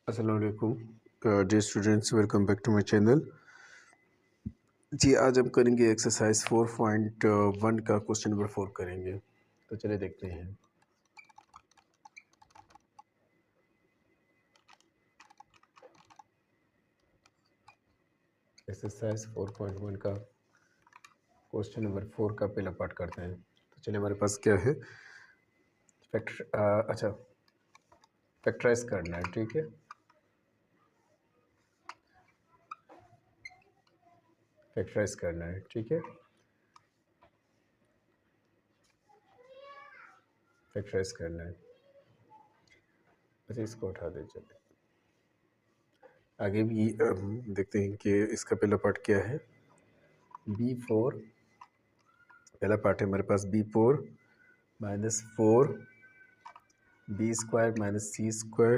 अस्सलाम वालेकुम dear students, welcome back to my channel. जी, आज हम करेंगे एक्सरसाइज 4.1 का क्वेश्चन नंबर 4 करेंगे। तो चलिए देखते हैं। एक्सरसाइज 4.1 का क्वेश्चन नंबर 4 का पहला पार्ट करते हैं। तो चलिए, हमारे पास क्या है, अच्छा, फैक्टराइज करना है। ठीक है, फैक्टराइज करना है। ठीक है, फैक्टराइज करना है। अच्छा, इसको उठा दें। चलिए आगे भी देखते हैं कि इसका पहला पार्ट क्या है। B4, पहला पार्ट है हमारे पास B4 minus 4 B² minus C²,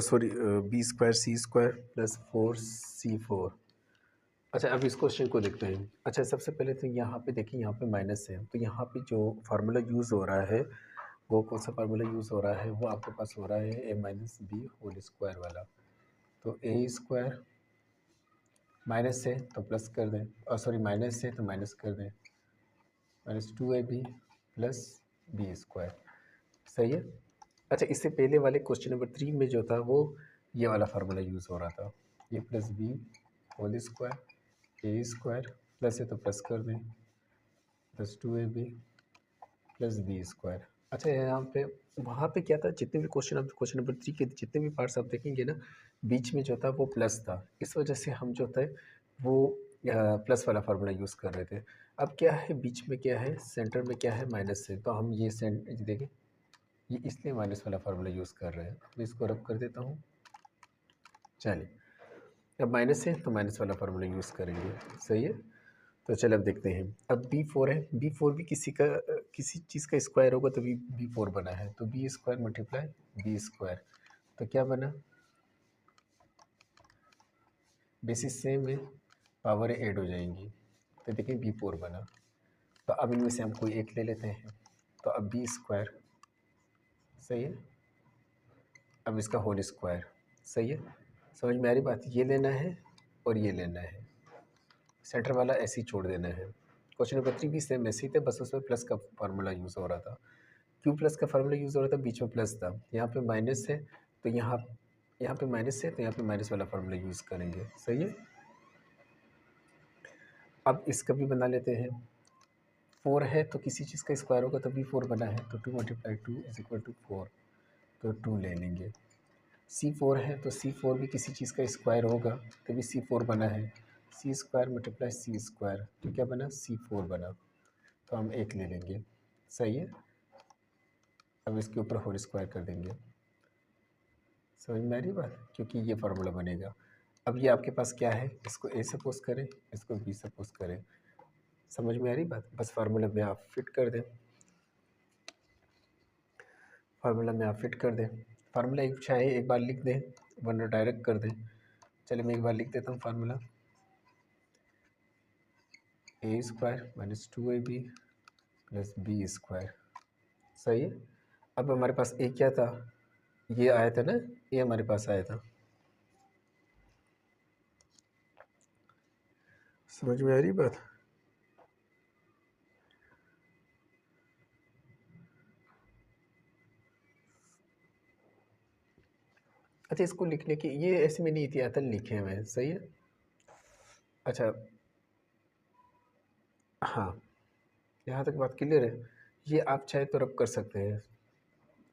sorry, B² C² plus 4C4। अच्छा, अब इस क्वेश्चन को देखते हैं। अच्छा, सबसे पहले तो यहाँ पे देखिए, यहाँ पे माइनस है, तो यहाँ पे जो फार्मूला यूज़ हो रहा है वो कौन सा फार्मूला यूज़ हो रहा है, वो आपके पास हो रहा है a minus b whole square वाला। तो A² माइनस है तो प्लस कर दें, और सॉरी माइनस है तो माइनस कर दें, -2ab प्लस B²। सही है। अच्छा, इससे पहले वाले क्वेश्चन नंबर 3 में जो था वो ये वाला फार्मूला यूज़ हो रहा था, ये plus b whole square A² plus है तो प्लस कर दें, प्लस 2ab प्लस B²। अच्छा, यहाँ पे वहाँ पे क्या था, जितने भी क्वेश्चन आप क्वेश्चन नंबर 3 के जितने भी पार्ट्स आप देखेंगे ना, बीच में जो था वो प्लस था। इस वजह से हम जो था वो प्लस वाला फार्मूला यूज़ कर रहे थे। अब क्या है, बीच में क्या है, सेंटर में क्या है, माइनस है, तो हम ये देखें, ये इसलिए माइनस वाला फार्मूला यूज़ कर रहे हैं। मैं इसको रब कर देता हूँ। चलिए, अब माइनस है तो माइनस वाला फार्मूला यूज़ करेंगे। सही है। तो चलो अब देखते हैं। अब B4 है, B4 भी किसी चीज़ का स्क्वायर होगा तो B4 बना है, तो B² मल्टीप्लाई B²। तो क्या बना, बेसिस सेम है, पावर ऐड हो जाएंगी, तो देखिए B4 बना। तो अब इनमें से हम कोई एक ले लेते हैं, तो अब B²। सही है। अब इसका होल स्क्वायर। सही है, समझ में आ रही बात। ये लेना है और ये लेना है, सेंटर वाला ऐसे ही छोड़ देना है। क्वेश्चन नंबर 3 भी सेम ऐसे ही थे, बस उसमें प्लस का फार्मूला यूज़ हो रहा था। क्यों प्लस का फार्मूला यूज़ हो रहा था, बीच में प्लस था, यहाँ पे माइनस है तो यहाँ पे माइनस है तो यहाँ पे माइनस वाला फार्मूला यूज़ करेंगे। सही है। अब इसका भी बना लेते हैं। 4 है तो किसी चीज़ का स्क्वायर होगा तो B4 बना है, तो 2 मल्टीप्लाई 2 इज इक्वल टू 4, तो 2 ले लेंगे। C4 है तो C4 भी किसी चीज़ का स्क्वायर होगा तो भी C4 बना है, C² मल्टीप्लाई C², तो क्या बना, C4 बना, तो हम एक ले लेंगे। सही है। अब इसके ऊपर होल स्क्वायर कर देंगे। समझ में आ रही बात, क्योंकि ये फार्मूला बनेगा। अब ये आपके पास क्या है, इसको A सपोज करें, इसको B सपोज करें। समझ में आ रही बात, बस फार्मूला में आप फिट कर दें, फार्मूला में आप फिट कर दें। फार्मूला एक चाहे एक बार लिख दें वरना डायरेक्ट कर दें। चलिए मैं एक बार लिख देता हूँ formula, A² minus 2ab plus B²। सही है। अब हमारे पास A क्या था, ये आया था ना, ये हमारे पास आया था। समझ में आ रही बात। अच्छा, इसको लिखने की ये ऐसे में नहीं थी, अतल लिखे हुए हैं। सही है। अच्छा, हाँ, यहाँ तक बात क्लियर है। ये आप चाहे तो रब कर सकते हैं।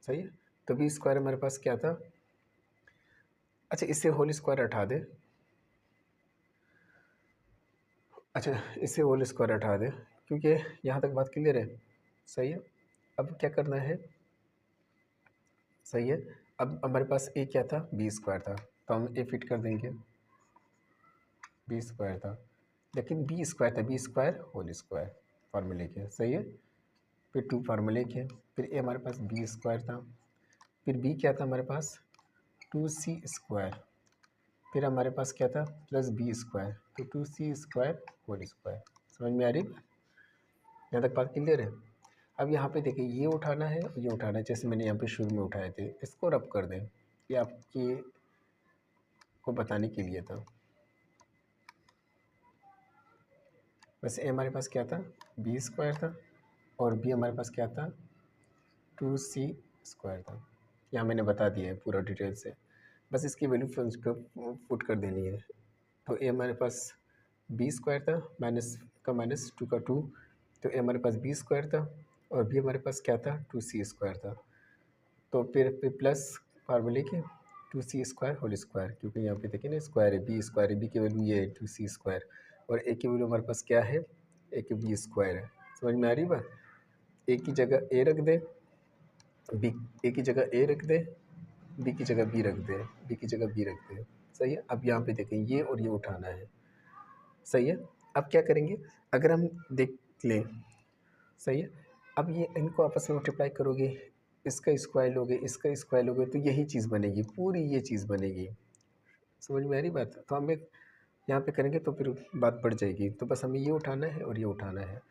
सही है। तो B² हमारे पास क्या था, अच्छा इससे होल स्क्वायर हटा दें, अच्छा इससे होल स्क्वायर हटा दें, क्योंकि यहाँ तक बात क्लियर है। सही है। अब क्या करना है, सही है। अब हमारे पास A क्या था, B² था, तो हम A फिट कर देंगे, B² था, लेकिन B² था, B² होल स्क्वायर फार्मूले के। सही है। फिर 2 फार्मूले के, फिर A हमारे पास B² था, फिर B क्या था हमारे पास, 2C², फिर हमारे पास क्या था, प्लस B², तो 2C² होल स्क्वायर। समझ में आ रही, यहाँ तक बात क्लियर है। अब यहाँ पे देखिए, ये उठाना है और ये उठाना है, जैसे मैंने यहाँ पे शुरू में उठाए थे, इसको रब कर दें, ये आपकी आपको बताने के लिए था। वैसे ए हमारे पास क्या था, बी स्क्वायर था, और बी हमारे पास क्या था, 2c² था। यहाँ मैंने बता दिया है पूरा डिटेल से, बस इसकी वैल्यू पुट कर देनी है। तो ए हमारे पास b² था, माइनस का माइनस, 2 का 2, तो ए हमारे पास b² था, और बी हमारे पास क्या था, 2c² था। तो फिर प्लस फार्मूले के 2c² होल स्क्वायर, क्योंकि यहाँ पे देखिए ना स्क्वायर है, b² है, बी की वैल्यू ये है 2c², और ए की वैल्यू हमारे पास क्या है, ए की b² है। समझ में आ रही बात। ए की जगह ए रख दे, बी, ए की जगह ए रख दे, बी की जगह बी रख दे, बी की जगह बी रख दे। सही है। अब यहाँ पे देखें ये और ये उठाना है। सही है। अब क्या करेंगे, अगर हम देख लें, सही है, अब ये इनको आपस में मल्टीप्लाई करोगे, इसका स्क्वायर लोगे, इसका स्क्वायर लोगे, तो यही चीज़ बनेगी, पूरी ये चीज़ बनेगी। समझ में आ रही बात। तो हमें यहाँ पे करेंगे तो फिर बात बढ़ जाएगी। तो बस हमें ये उठाना है और ये उठाना है।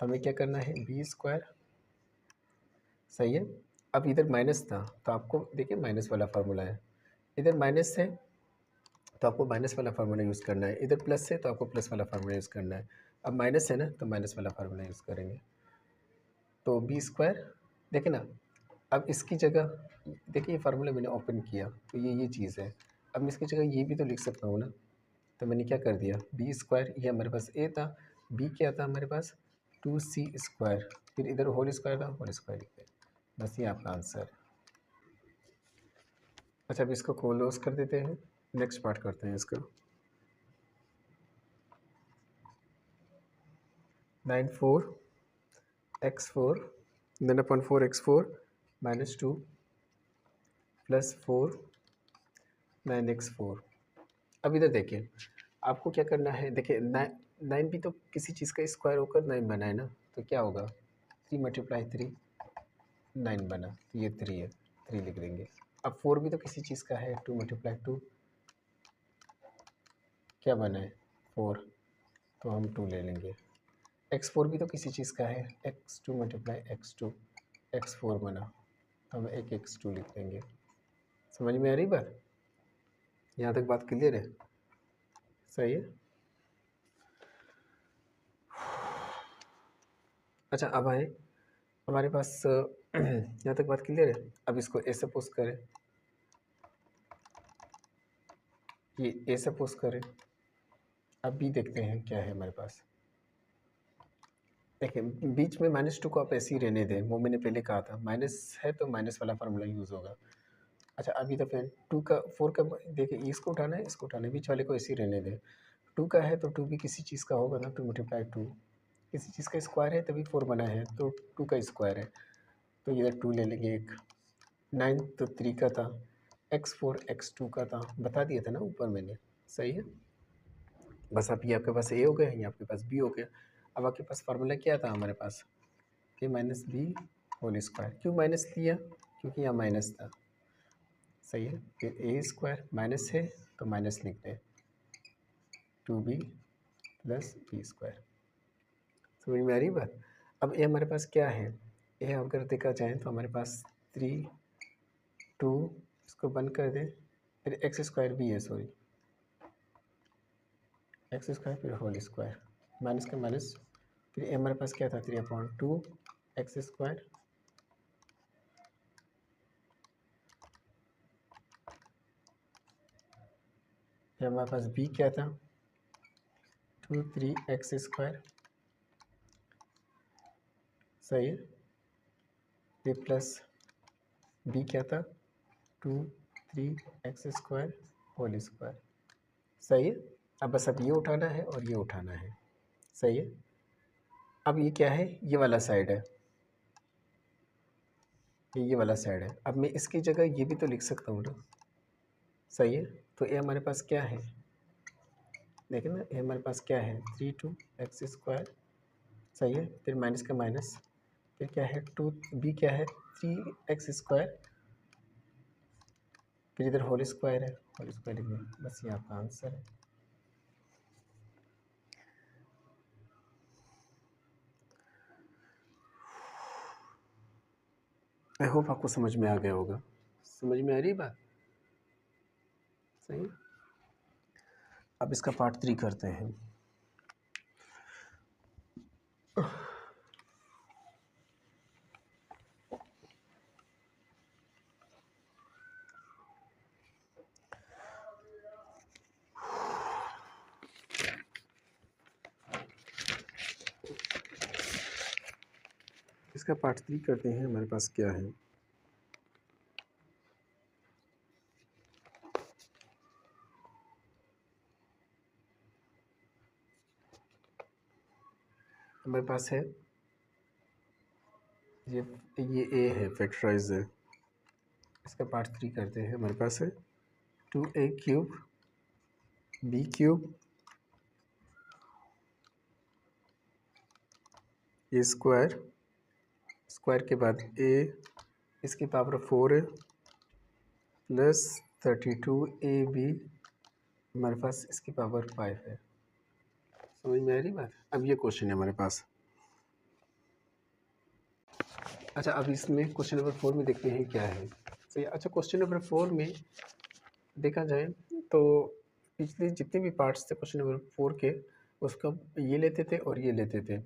तो हमें क्या करना है, b²। सही है। अब इधर माइनस था तो आपको देखिए माइनस वाला फार्मूला है, इधर माइनस है तो आपको माइनस वाला फार्मूला यूज़ करना है, इधर प्लस है तो आपको प्लस वाला फार्मूला यूज़ करना है। अब माइनस है ना तो माइनस वाला फार्मूला यूज़ करेंगे। तो b², देखिए ना, अब इसकी जगह देखिए ये फार्मूला मैंने ओपन किया तो ये चीज़ है। अब मैं इसकी जगह ये भी तो लिख सकता हूँ ना, तो मैंने क्या कर दिया, b², ये हमारे पास a था, b क्या था हमारे पास 2c², फिर इधर होल स्क्वायर था, होल स्क्वायर लिख दिया। बस ये आपका आंसर है। अच्छा अब इसको क्लोज कर देते हैं, नेक्स्ट पार्ट करते हैं इसका। 9(4)(x4) then upon 4(x4) minus 2 plus 4(9)(x4). अब इधर देखिए आपको क्या करना है, देखिए 9 भी तो किसी चीज़ का स्क्वायर होकर 9 बना है ना, तो क्या होगा 3 × 3 9 बना, तो ये 3 है, 3 लिख देंगे। अब 4 भी तो किसी चीज़ का है, 2 × 2 क्या बना है 4, तो हम 2 ले लेंगे। x4 भी तो किसी चीज़ का है, x2 × x2 x4 बना, तो हम एक x2 लिख देंगे। समझ में आ रही बात, यहाँ तक बात क्लियर है। सही है। अच्छा अब आए हमारे पास यहाँ तक बात क्लियर है। अब इसको ए सपोज करें, ये ए सपोज करें। अब बी देखते हैं क्या है हमारे पास। देखिए बीच में -2 को आप ऐसे ही रहने दें, वो मैंने पहले कहा था, माइनस है तो माइनस वाला फार्मूला यूज़ होगा। अच्छा अभी तो फिर 2 का 4 का देखिए, इसको उठाना है, इसको उठाना है, बीच वाले को ऐसे ही रहने दें। 2 का है तो 2 भी किसी चीज़ का होगा ना, 2 × 2 किसी चीज़ का स्क्वायर है तभी 4 बना है, तो 2 का स्क्वायर है, तो इधर 2 ले लेंगे एक। 9 तो 3 का था, x4 x2 का था, बता दिया था ना ऊपर मैंने। सही है। बस अब ये आपके पास ए हो गया, ये आपके पास बी हो गया। अब आपके पास फार्मूला क्या था हमारे पास, a - b होल स्क्वायर। क्यों माइनस लिया, क्योंकि यहाँ माइनस था। सही है। फिर a² माइनस है तो माइनस लिख दें, 2b + b²। समझ में आ रही बात। अब ये हमारे पास क्या है, ये अगर देखा जाए तो हमारे पास 3 2, इसको बंद कर दें, फिर x² भी है, सॉरी x² फिर होल स्क्वायर, माइनस का माइनस, फिर ये हमारे पास क्या था 3/2 x², फिर हमारे पास b क्या था 2 3x²। सही है। फिर प्लस b क्या था 2 3x² होल स्क्वायर। सही है। अब बस अब ये उठाना है और ये उठाना है। सही है। अब ये क्या है, ये वाला साइड है, ये वाला साइड है। अब मैं इसकी जगह ये भी तो लिख सकता हूँ ना। सही है। तो ये हमारे पास क्या है, देखिए ना, ये हमारे पास क्या है 3 2x²। सही है। फिर माइनस का माइनस, फिर क्या है 2 b क्या है 3x², फिर इधर होल स्क्वायर है, होल स्क्वायर लिख दें। बस ये आपका आंसर है। आई होप आपको समझ में आ गया होगा। समझ में आ रही बात। सही। अब इसका पार्ट 3 करते हैं। इसका पार्ट 3 करते हैं। हमारे पास क्या है, हमारे पास है ये ए है, फैक्टराइज है। इसका पार्ट 3 करते हैं। हमारे पास है 2a क्यूब b क्यूब ए स्क्वायर, स्क्वायर के बाद a इसकी पावर 4 है प्लस 32ab हमारे पास इसकी पावर 5 है। समझ में आ रही बात। अब ये क्वेश्चन है हमारे पास। अच्छा, अब इसमें क्वेश्चन नंबर 4 में देखते हैं क्या है। सही। अच्छा, क्वेश्चन नंबर 4 में देखा जाए तो पिछले जितने भी पार्ट्स थे क्वेश्चन नंबर 4 के, उसका ये लेते थे और ये लेते थे।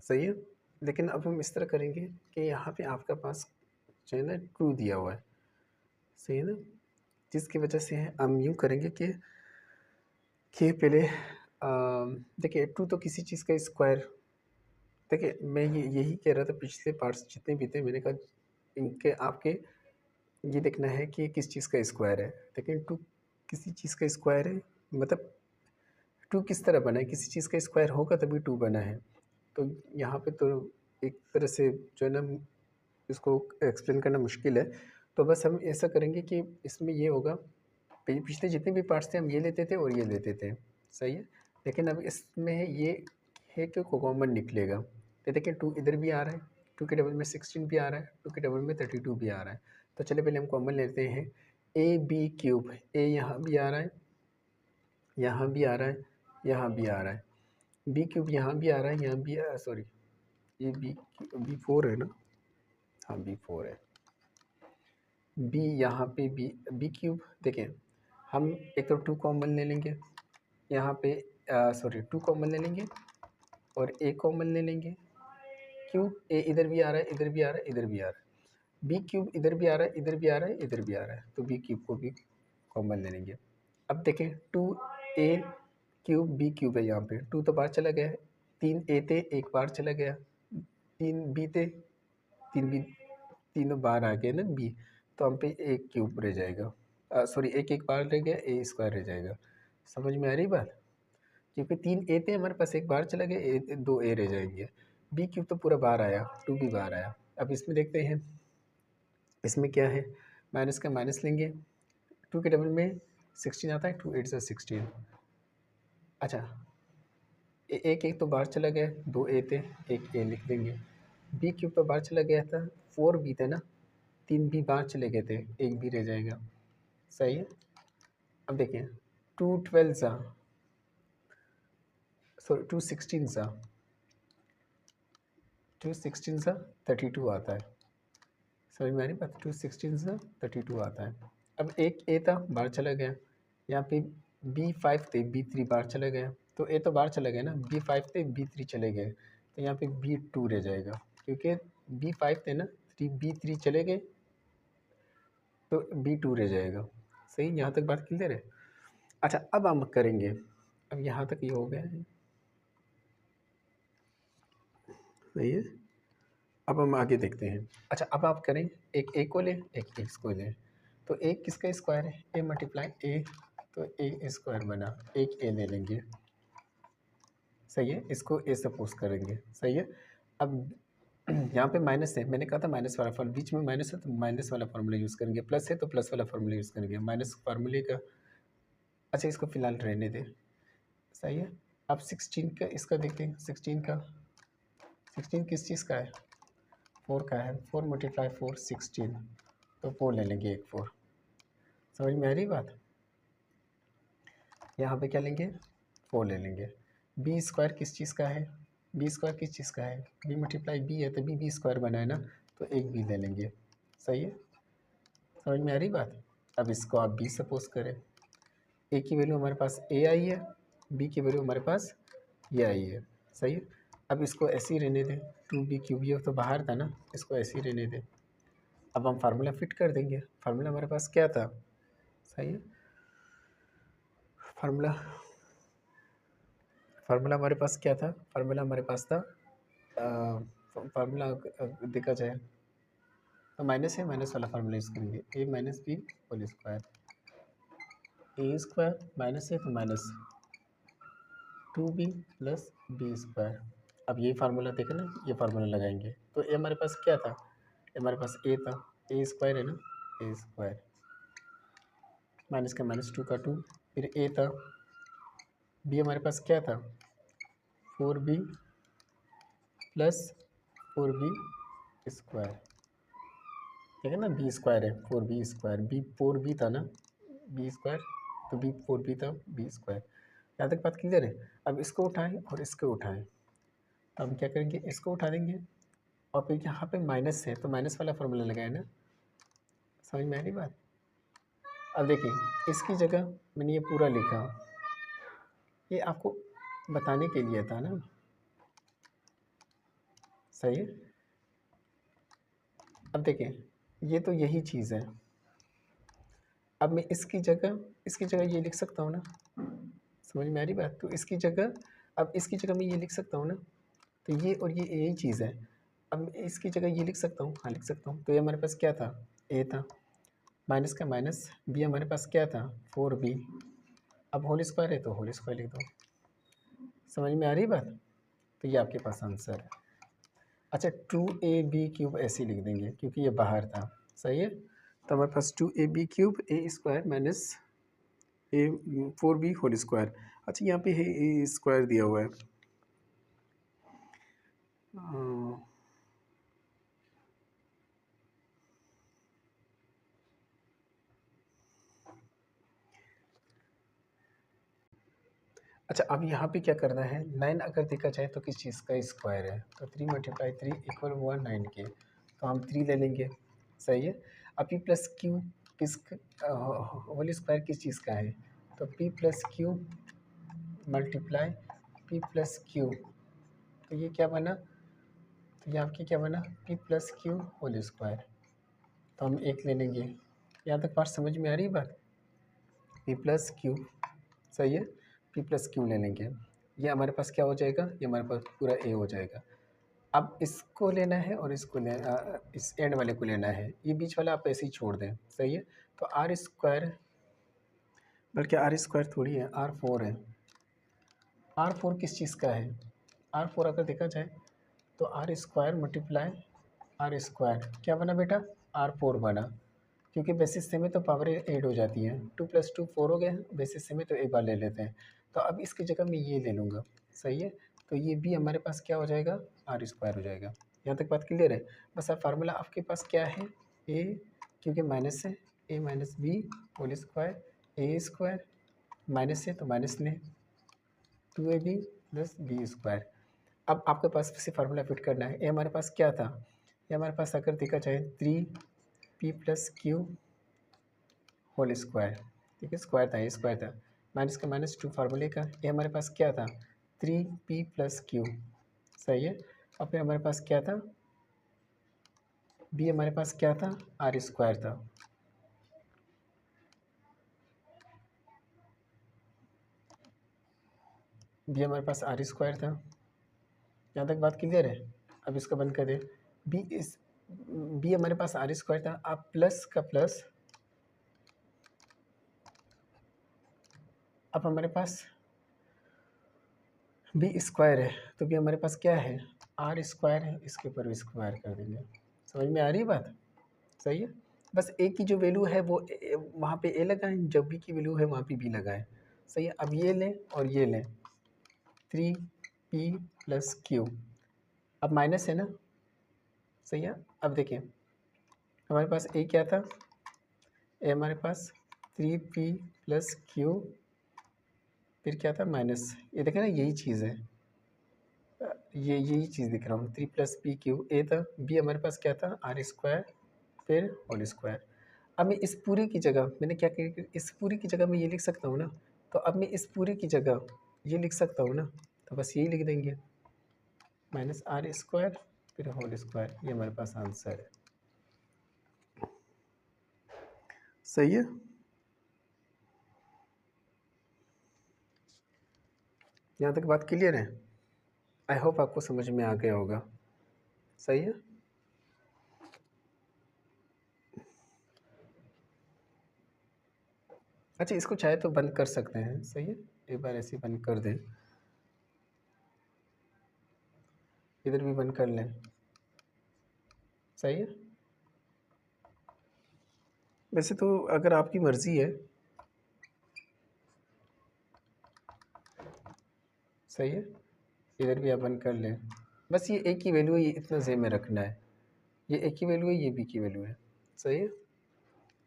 सही है। लेकिन अब हम इस तरह करेंगे कि यहाँ पे आपका पास जो है ना ट्रू दिया हुआ है। सही है ना। जिसकी वजह से हम यूँ करेंगे कि पहले देखिए ट्रू तो किसी चीज़ का स्क्वायर। देखिए मैं यही कह रहा था, पिछले पार्ट्स जितने भी थे मैंने कहा इनके आपके ये देखना है कि किस चीज़ का स्क्वायर है। लेकिन टू किसी चीज़ का स्क्वायर है, मतलब टू किस तरह बना है, किसी चीज़ का स्क्वायर होगा तभी टू बना है। तो यहाँ पे तो एक तरह से जो है ना इसको एक्सप्लेन करना मुश्किल है। तो बस हम ऐसा करेंगे कि इसमें ये होगा, पिछले जितने भी पार्ट्स थे हम ये लेते थे और ये लेते थे। सही है। लेकिन अब इसमें ये है कि कॉमन निकलेगा। तो देखिए टू इधर भी आ रहा है, टू के डबल में 16 भी आ रहा है, टू के डबल में 32 भी आ रहा है। तो चलिए पहले हम कॉमन लेते हैं। ए बी क्यूब, ए यहाँ भी आ रहा है, यहाँ भी आ रहा है, यहाँ भी आ रहा है। बी क्यूब यहाँ भी आ रहा है, यहाँ भी सॉरी ये बी 4 है ना, हाँ बी 4 है। बी यहाँ पे बी क्यूब देखें, हम एक तो टू कॉमन ले लेंगे यहाँ पे, सॉरी टू कॉमन ले लेंगे और ए कॉमन ले लेंगे। क्यूब ए इधर भी आ रहा है, इधर भी आ रहा है, इधर भी आ रहा है। बी क्यूब इधर भी आ रहा है, इधर भी आ रहा है, इधर भी आ रहा है, तो बी क्यूब को भी कॉमन ले लेंगे। अब देखें two a cube b cube है, यहाँ पे टू तो बाहर चला गया है, तीन ए थे एक बार चला गया, तीन बी थे तीन बी तीनों बाहर आ गए ना बी, तो हम पे एक क्यूब रह जाएगा, सॉरी एक एक बार रह गया, ए स्क्वायर रह जाएगा। समझ में आ रही बात। क्योंकि तीन ए थे हमारे पास, एक बाहर चला गया, दो ए रह जाएंगे। बी क्यूब तो पूरा बाहर आया, टू भी बाहर आया। अब इसमें देखते हैं इसमें क्या है, माइनस का माइनस लेंगे, टू के डबल में 16 आता है, टू एट सा 16। अच्छा एक एक तो बाहर चला गया, दो ए थे, एक ए लिख देंगे। बी क्यूब तो बाहर चला गया था, फोर बी थे ना, तीन बी बाहर चले गए थे, एक बी रह जाएगा। सही है। अब देखिए टू 12 सा, सॉरी टू 16 सा, टू 16 सा 32 आता है। समझ में आ रही बात। टू 16 सा 32 आता है। अब एक ए था बाहर चला गया, यहाँ पे B5 थे, B3 बाहर चला गया, तो ए तो बाहर चला गया ना, B5 थे B3 चले गए, तो यहाँ पे B2 रह जाएगा, क्योंकि B5 थे ना, B3 चले गए तो B2 रह जाएगा। सही, यहाँ तक बात क्लियर है। अच्छा अब हम करेंगे, अब यहाँ तक ये हो गया है। सही है। अब हम आगे देखते हैं। अच्छा अब आप करें, एक ए को लें, एक एक्स को लें, तो एक किसका स्क्वायर है, ए मल्टीप्लाई ए, तो ए स्क्वायर बना, एक ए ले लेंगे। सही है, इसको ए सपोज करेंगे। सही है। अब यहाँ पे माइनस है, मैंने कहा था माइनस वाला फॉर्मूला, बीच में माइनस है तो माइनस वाला फार्मूला यूज़ करेंगे, प्लस है तो प्लस वाला फार्मूला यूज़ करेंगे, माइनस फार्मूले का। अच्छा इसको फिलहाल रहने दें। सही है। अब 16 का इसका देखते हैं, 16 का, 16 किस चीज़ का है, 4 का है, 4 मल्टीप्लाई 4 16, तो 4 ले लेंगे, एक 4। समझ में आ रही बात। यहाँ पे क्या लेंगे, 4 ले लेंगे। बी स्क्वायर किस चीज़ का है, बी स्क्वायर किस चीज़ का है, बी मल्टीप्लाई बी है तो बी स्क्वायर बना है ना, तो एक बी ले लेंगे। सही है। समझ में आ रही बात। अब इसको आप बी सपोज करें, ए की वैल्यू हमारे पास ए आई है, बी की वैल्यू हमारे पास ये आई है। सही है। अब इसको ऐसे ही रहने दें, 2b³ ये तो बाहर था ना, इसको ऐसे ही रहने दें। अब हम फार्मूला फिट कर देंगे। फार्मूला हमारे पास क्या था? सही है। फार्मूला हमारे पास क्या था? फार्मूला हमारे पास था, फार्मूला देखा जाए तो माइनस है, माइनस वाला फार्मूला यूज़ करेंगे, a minus b whole square, a square minus है तो minus 2b plus B square. अब यही फार्मूला देखें ना, ये फार्मूला लगाएंगे तो ए हमारे पास क्या था? हमारे पास ए था, ए स्क्वायर है ना, ए स्क्वायर माइनस का माइनस 2 का 2, फिर ए था, बी हमारे पास क्या था? 4b प्लस 4b स्क्वायर, ठीक है ना, बी स्क्वायर है, 4b स्क्वायर, बी 4b था ना, बी स्क्वायर तो बी 4b था, बी स्क्वायर। यहाँ तक बात क्लियर है। अब इसको उठाएं और इसको उठाएं, तो हम क्या करेंगे, इसको उठा देंगे और फिर यहाँ पे माइनस है तो माइनस वाला फॉर्मूला लगाए ना। समझ में आ रही बात? अब देखिए, इसकी जगह मैंने ये पूरा लिखा, ये आपको बताने के लिए था ना। सही है। अब देखिए, ये तो यही चीज़ है। अब मैं इसकी जगह ये लिख सकता हूँ ना। समझ में आ रही बात? तो इसकी जगह, अब इसकी जगह मैं ये लिख सकता हूँ ना, तो ये और ये यही चीज़ है। अब इसकी जगह ये लिख सकता हूँ, हाँ लिख सकता हूँ। तो ये हमारे पास क्या था? ए था, माइनस का माइनस, बी हमारे पास क्या था? 4b। अब होल स्क्वायर है तो होल स्क्वायर लिख दो। समझ में आ रही बात? तो ये आपके पास आंसर है। अच्छा, 2ab³ ऐसे लिख देंगे क्योंकि ये बाहर था। सही है। तो हमारे पास 2ab³ ए स्क्वायर माइनस ए 4b होल स्क्वायर। अच्छा, यहाँ पे है ए स्क्वायर दिया हुआ है। अच्छा, अब यहाँ पे क्या करना है, 9 अगर देखा जाए तो किस चीज़ का स्क्वायर है, तो 3 × 3 = 1 9 के, तो हम 3 ले लेंगे। सही है। अब p प्लस क्यू किस होल स्क्वायर किस चीज़ का है, तो p plus Q multiply p plus Q, तो ये क्या बना? तो ये आपकी क्या बना? p plus q whole square. तो हम एक ले लेंगे। यहाँ तक बात समझ में आ रही है बात? p plus Q. सही है। p प्लस क्यू ले लेंगे, ये हमारे पास क्या हो जाएगा? ये हमारे पास पूरा a हो जाएगा। अब इसको लेना है और इसको इस एंड वाले को लेना है, ये बीच वाला आप ऐसे ही छोड़ दें। सही है। तो आर स्क्वायर, बल्कि आर स्क्वायर थोड़ी है, R4 है। R4 किस चीज़ का है? R4 अगर देखा जाए तो r square multiply r square क्या बना बेटा? R4 बना, क्योंकि बेसिस सेम है तो पावर ऐड हो जाती है। 2 + 2 4 हो गया, बेसिस सेम है तो एक बार ले लेते हैं। तो अब इसकी जगह मैं ये ले लूँगा। सही है। तो ये भी हमारे पास क्या हो जाएगा? आर स्क्वायर हो जाएगा। यहाँ तक बात क्लियर है? बस अब फार्मूला आपके पास क्या है? ए, क्योंकि माइनस है, A minus b whole square, a square minus है तो माइनस लें, 2ab प्लस बी स्क्वायर। अब आपके पास से फार्मूला फिट करना है। ए हमारे पास क्या था? ये हमारे पास अगर देखा जाए 3p plus q whole square, ठीक है, स्क्वायर था, ये स्क्वायर था, माइनस का माइनस 2 फार्मूले का। ये हमारे पास क्या था? 3p plus Q. सही है। और फिर हमारे पास क्या था? बी हमारे पास क्या था? आर स्क्वायर था। बी हमारे पास आर स्क्वायर था। यहाँ तक बात क्लियर है? अब इसको बंद कर दे। बी हमारे पास आर स्क्वायर था, आप प्लस का प्लस, अब हमारे पास बी स्क्वायर है तो बी हमारे पास क्या है? आर स्क्वायर है, इसके ऊपर भी स्क्वायर कर देंगे। समझ में आ रही है बात? सही है। बस ए की जो वैल्यू है वो वहाँ पे ए लगाएं, जब बी की वैल्यू है वहाँ पे बी लगाएं। सही है। अब ये लें और ये लें, 3p प्लस क्यू, अब माइनस है ना। सही है। अब देखिए, हमारे पास ए क्या था? ए हमारे पास 3p प्लस क्यू, फिर क्या था? माइनस। ये देखें ना, यही चीज़ है, ये यही चीज़ दिख रहा हूँ, 3 + p क्यू। ए था, बी हमारे पास क्या था? आर स्क्वायर फिर होल स्क्वायर। अब मैं इस पूरी की जगह मैंने क्या किया कि इस पूरी की जगह मैं ये लिख सकता हूँ ना, तो अब मैं इस पूरी की जगह ये लिख सकता हूँ ना, तो बस यही लिख देंगे -r² फिर होल स्क्वायर, ये हमारे पास आंसर है। सही है। यहाँ तक बात क्लियर है? आई होप आपको समझ में आ गया होगा। सही है। अच्छा, इसको चाहे तो बंद कर सकते हैं। सही है, एक बार ऐसे बंद कर दें, इधर भी बंद कर लें। सही है। वैसे तो अगर आपकी मर्ज़ी है। सही है, इधर भी आप बंद कर लें। बस ये एक ही वैल्यू है, ये इतना ज़हन में रखना है, ये एक ही वैल्यू है, ये भी की वैल्यू है। सही है।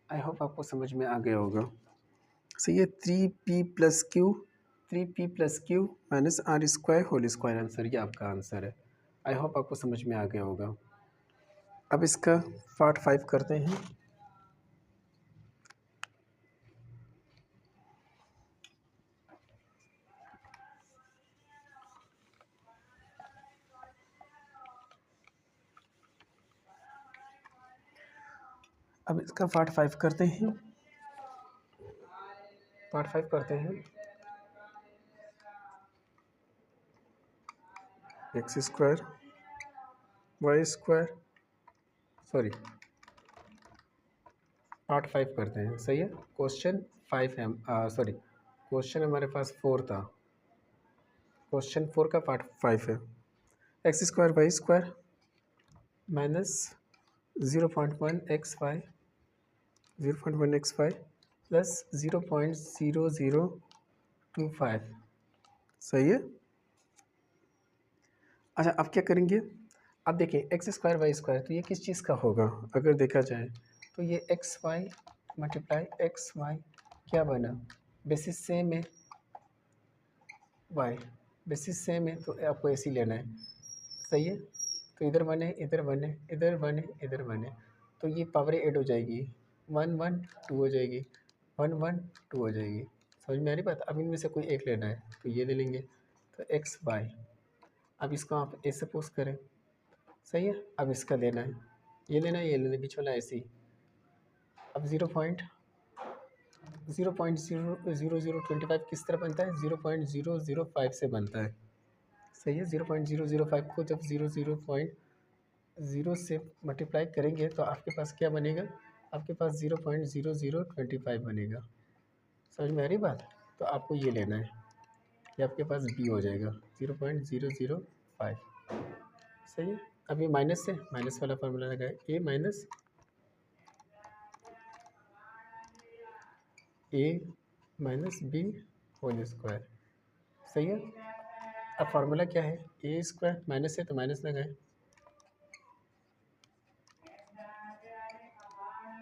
आई होप आपको समझ में आ गया होगा। सही है। 3p+q minus r² whole square answer, ये आपका आंसर है। आई होप आपको समझ में आ गया होगा। अब इसका पार्ट 5 करते हैं। अब इसका पार्ट 5 करते हैं। पार्ट 5 करते हैं। x² y², सॉरी पार्ट 5 करते हैं। सही है। क्वेश्चन 5 है, सॉरी क्वेश्चन हमारे पास 4 था, क्वेश्चन 4 का पार्ट 5 है। x² y² minus 0.1xy plus 0.0025। सही है। अच्छा, अब क्या करेंगे? अब देखिए x² y², तो ये किस चीज़ का होगा? अगर देखा जाए तो ये xy मल्टीप्लाई xy क्या बना, बेसिस सेम है, y बेसिस सेम है, तो आपको ऐसे ही लेना है। सही है। तो इधर 1 है, इधर 1 है, इधर 1 है, इधर 1 है, तो ये पावर ऐड हो जाएगी, 1 1 2 हो जाएगी, 1 1 2 हो जाएगी। समझ में आ रही बात? अब इनमें से कोई एक लेना है, तो ये ले लेंगे, तो एक्स वाई। अब इसको आप ए सपोज करें। सही है। अब इसका लेना है, ये लेना है, ये लेना है, बीच वाला ऐसे ही। अब 0.0025 किस तरह बनता है? 0.005 से बनता है। सही है। 0.005 को जब 0 से मल्टीप्लाई करेंगे तो आपके पास क्या बनेगा? आपके पास 0.0025 बनेगा। समझ में आ रही बात? तो आपको ये लेना है, ये आपके पास बी हो जाएगा 0.005। सही है। अब ये माइनस से माइनस वाला फार्मूला लगाए, ए माइनस बी होल स्क्वायर। सही है। अब फार्मूला क्या है? ए स्क्वायर, माइनस है तो माइनस लगाए।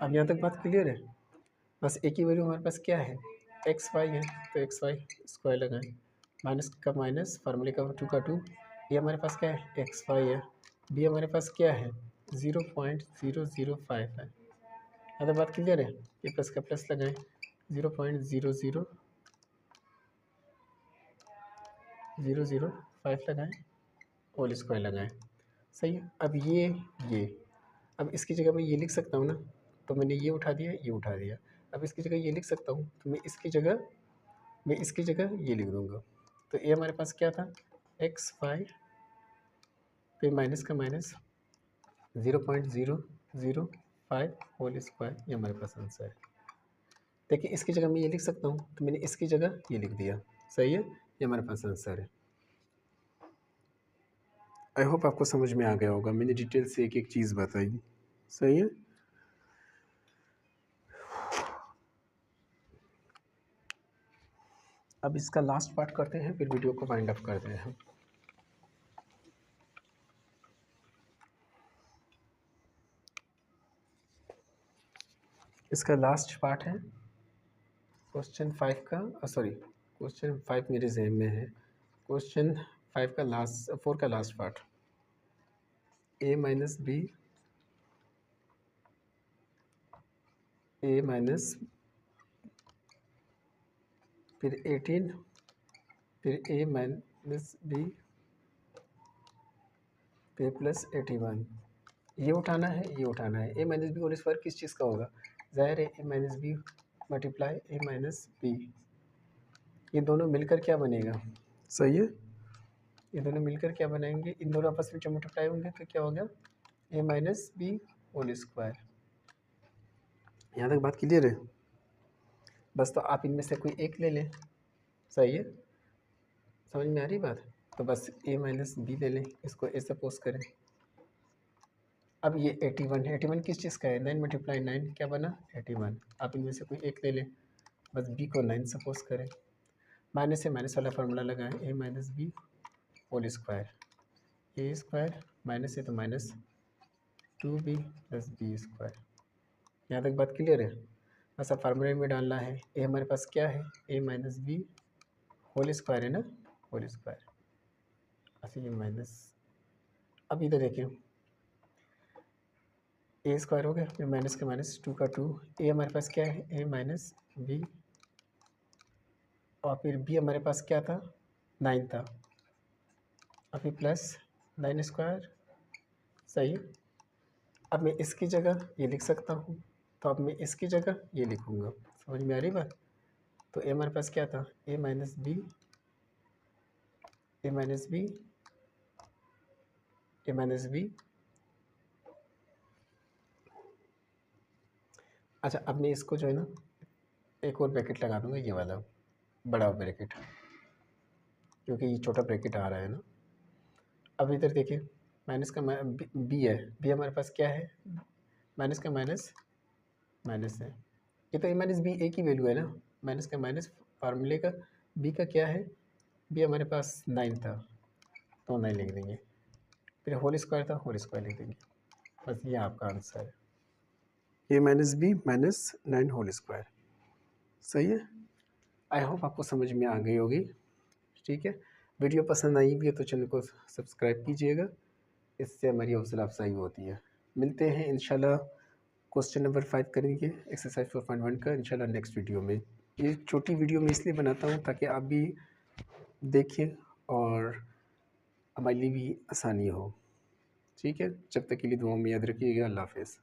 अब यहाँ तक बात क्लियर है? बस एक ही वैल्यू हमारे पास क्या है? एक्स वाई है, तो एक्स वाई स्क्वायर लगाएं, माइनस का माइनस, फार्मूले का 2 का 2। ये हमारे पास क्या है? एक्स वाई है। बी हमारे पास क्या है? 0.005 है। अगर बात क्लियर है? ये प्लस का प्लस लगाएं, 0.00005 लगाएं, होल स्क्वायर लगाएं। सही है। अब ये अब इसकी जगह मैं ये लिख सकता हूँ ना, तो मैंने ये उठा दिया, ये उठा दिया। अब इसकी जगह ये लिख सकता हूँ, तो मैं इसकी जगह ये लिख दूँगा। तो ये हमारे पास क्या था? एक्स वाई पे माइनस का माइनस 0.005 होल स्क्वायर, ये हमारे पास आंसर है। देखिए इसकी जगह मैं ये लिख सकता हूँ, तो मैंने इसकी जगह ये लिख दिया। सही है। ये हमारे पास आंसर है। आई होप आपको समझ में आ गया होगा, मैंने डिटेल से एक एक चीज़ बताई। सही है। अब इसका लास्ट पार्ट करते हैं, फिर वीडियो को वाइंड अप करते हैं। इसका लास्ट पार्ट है क्वेश्चन 5 का, सॉरी क्वेश्चन 5 मेरे जहन में है। क्वेश्चन 5 का लास्ट, 4 का लास्ट पार्ट, ए माइनस बी ए माइनस फिर 18 फिर ए माइनस बी पे प्लस 81। ये उठाना है, ये उठाना है। A minus b whole square किस चीज़ का होगा? ज़ाहिर है A minus B multiply A minus B, ये दोनों मिलकर क्या बनेगा? सही है, ये दोनों मिलकर क्या बनाएंगे? इन दोनों आपस में जब मल्टीप्लाई होंगे तो क्या होगा? ए माइनस बी होल स्क्वायर। यहाँ तक बात क्लियर है? बस तो आप इनमें से कोई एक ले लें। सही है, समझ में आ रही बात? तो बस ए माइनस बी ले लें, इसको ए सपोज करें। अब ये 81 है, 81 किस चीज़ का है? 9 मल्टीप्लाई 9 क्या बना? 81। आप इनमें से कोई एक ले लें, बस बी को 9 सपोज करें। माइनस से माइनस वाला फार्मूला लगाएं, ए minus b whole square, a square minus है तो minus 2b plus B square. यहाँ तक बात क्लियर है? बस अब फार्मूले में डालना है। ए हमारे पास क्या है? A minus b whole square है ना, होल स्क्वायर। अच्छा ये माइनस, अब इधर देखिए ए स्क्वायर हो गया, फिर माइनस का माइनस, 2 का 2। ए हमारे पास क्या है? ए माइनस बी, और फिर बी हमारे पास क्या था? 9 था, और फिर प्लस 9 स्क्वायर। सही। अब मैं इसकी जगह ये लिख सकता हूँ, तो अब मैं इसकी जगह ये लिखूँगा। समझ में आ रही बात? तो ए हमारे पास क्या था? ए माइनस बी, ए माइनस बी, ए माइनस बी। अच्छा अब मैं इसको जो है ना एक और ब्रैकेट लगा दूँगा, ये वाला बड़ा ब्रैकेट, क्योंकि ये छोटा ब्रैकेट आ रहा है ना। अब इधर देखिए माइनस का बी है, बी हमारे पास क्या है? माइनस का माइनस माइनस है, ये तो ए माइनस बी एक ही वैल्यू है ना, माइनस का माइनस फार्मूले का। बी का क्या है? बी हमारे पास 9 था तो 9 लिख देंगे, फिर होल स्क्वायर था, होल स्क्वायर लिख देंगे। बस ये आपका आंसर है, A minus B minus 9 whole square. सही है, आई होप आपको समझ में आ गई होगी। ठीक है, वीडियो पसंद आई भी है तो चैनल को सब्सक्राइब कीजिएगा, इससे हमारी हौसला अफजाई होती है। मिलते हैं इंशाल्लाह, क्वेश्चन नंबर 5 करेंगे एक्सरसाइज 4.1 का इंशाल्लाह नेक्स्ट वीडियो में। ये छोटी वीडियो मैं इसलिए बनाता हूँ ताकि आप भी देखें और हमारे लिए भी आसानी हो। ठीक है, जब तक के लिए दुआ में याद रखिएगा। अल्लाह हाफ़िज़।